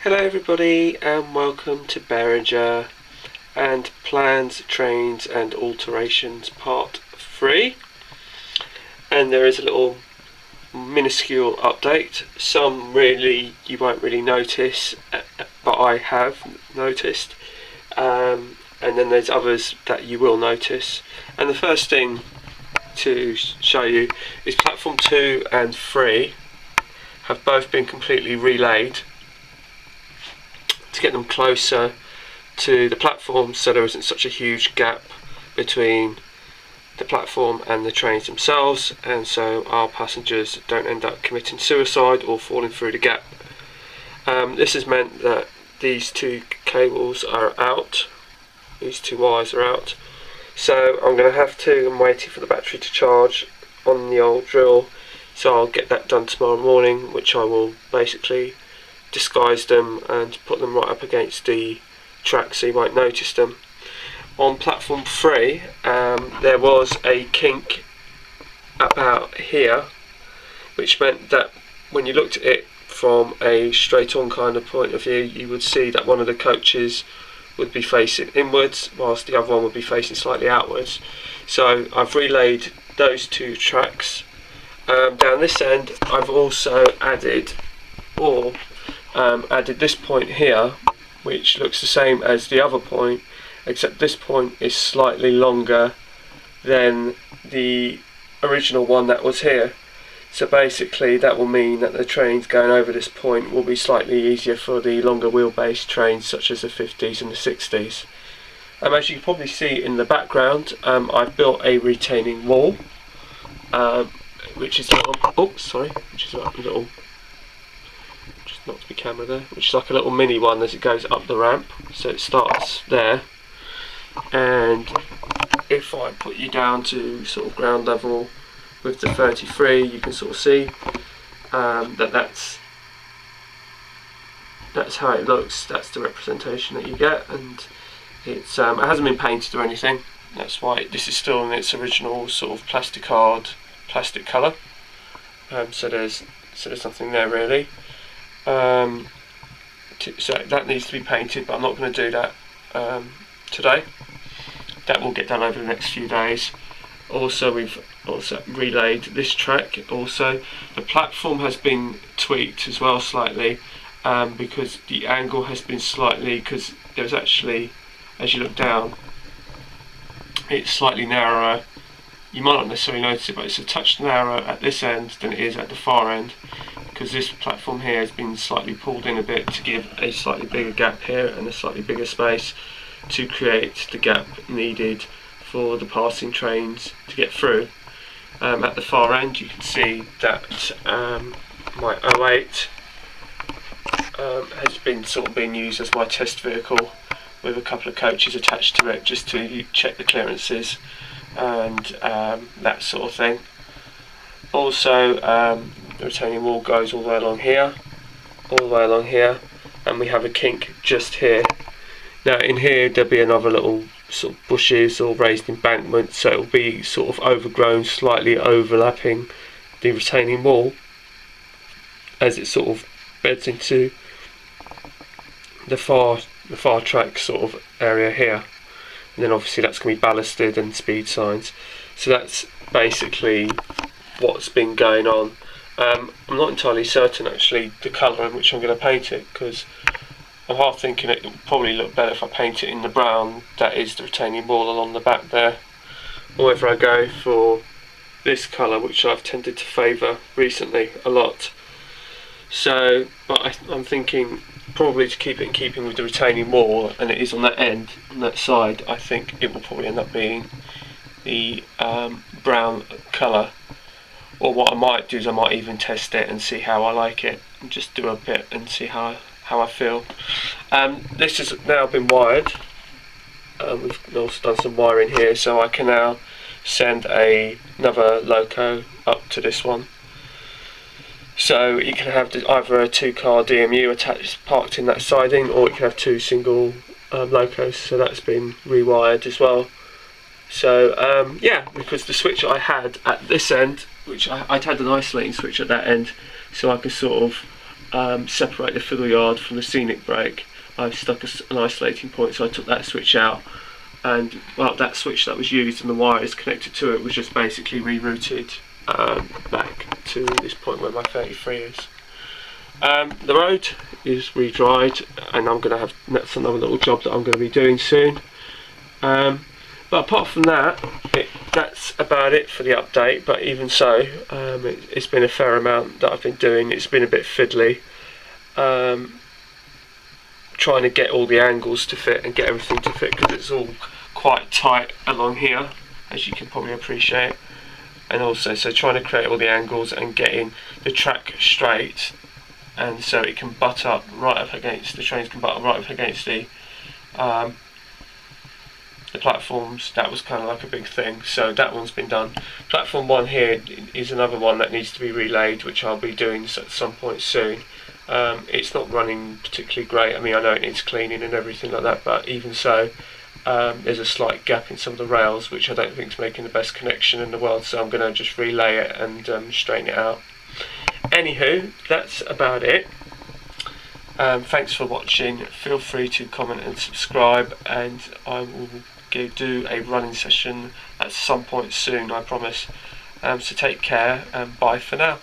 Hello everybody and welcome to Berringer and Plans, Trains and Alterations Part 3. And there is a little minuscule update. Some really you won't really notice, but I have noticed. And then there's others that you will notice. And the first thing to show you is Platform 2 and 3 have both been completely relaid to get them closer to the platform, so there isn't such a huge gap between the platform and the trains themselves, and so our passengers don't end up committing suicide or falling through the gap. This has meant that these two cables are out, these two wires are out, so I'm going to have to, I'm waiting for the battery to charge on the old drill, so I'll get that done tomorrow morning, which I will basically disguise them and put them right up against the track so you won't notice them. On platform 3 there was a kink about here, which meant that when you looked at it from a straight on kind of point of view, you would see that one of the coaches would be facing inwards whilst the other one would be facing slightly outwards. So I've relayed those two tracks. Down this end I've also added this point here, which looks the same as the other point, except this point is slightly longer than the original one that was here. So basically that will mean that the trains going over this point will be slightly easier for the longer wheelbase trains such as the 50s and the 60s. As you can probably see in the background, I've built a retaining wall, which is a little knocked my camera there, which is like a little mini one as it goes up the ramp. So it starts there, and if I put you down to sort of ground level with the 33, you can sort of see that's how it looks. That's the representation that you get, and it's it hasn't been painted or anything. That's why this is still in its original sort of plastic colour. So there's nothing there really. So that needs to be painted, but I'm not going to do that today. That will get done over the next few days. Also, we've also relayed this track. Also, the platform has been tweaked as well slightly, because the angle has been slightly, because there's actually, as you look down, it's slightly narrower. You might not necessarily notice it, but it's a touch narrower at this end than it is at the far end, because this platform here has been slightly pulled in a bit to give a slightly bigger gap here and a slightly bigger space to create the gap needed for the passing trains to get through. At the far end you can see that my 08 has been used as my test vehicle with a couple of coaches attached to it just to check the clearances and that sort of thing. Also, the retaining wall goes all the way along here, and we have a kink just here. Now in here there'll be another little sort of bushes or raised embankment, so it'll be sort of overgrown, slightly overlapping the retaining wall as it sort of beds into the far track sort of area here. And then obviously that's going to be ballasted and speed signs. So that's basically what's been going on. I'm not entirely certain actually the colour in which I'm going to paint it, because I'm half thinking it would probably look better if I paint it in the brown that is the retaining wall along the back there, or whether I go for this colour, which I've tended to favour recently a lot. So, but I'm thinking probably to keep it in keeping with the retaining wall, and it is on that end, on that side, I think it will probably end up being the brown colour. Or what I might do is I might even test it and see how I like it, and just do a bit and see how I feel. This has now been wired. We've also done some wiring here, so I can now send another loco up to this one. So you can have either a 2-car DMU attached, parked in that siding, or you can have 2 single locos. So that's been rewired as well. So yeah, because the switch I had at this end, which I'd had an isolating switch at that end, so I could sort of separate the fiddle yard from the scenic brake, I stuck an isolating point, so I took that switch out, and well, that switch that was used and the wires connected to it was just basically rerouted back to this point where my 33 is. The road is re-dried, and that's another little job that I'm going to be doing soon. But apart from that, that's about it for the update. But even so, it's been a fair amount that I've been doing. It's been a bit fiddly, trying to get all the angles to fit and get everything to fit, because it's all quite tight along here, as you can probably appreciate. And also, so trying to create all the angles and getting the track straight, and so it can butt up right up against, the trains can butt up right up against the platforms. That was kind of like a big thing, so that one's been done. Platform 1 here is another one that needs to be relayed, which I'll be doing at some point soon. It's not running particularly great. I mean, I know it needs cleaning and everything like that, but even so, there's a slight gap in some of the rails, which I don't think is making the best connection in the world, so I'm going to just relay it and straighten it out. Anywho, that's about it. Thanks for watching. Feel free to comment and subscribe, and I will do a running session at some point soon, I promise. So take care, and bye for now.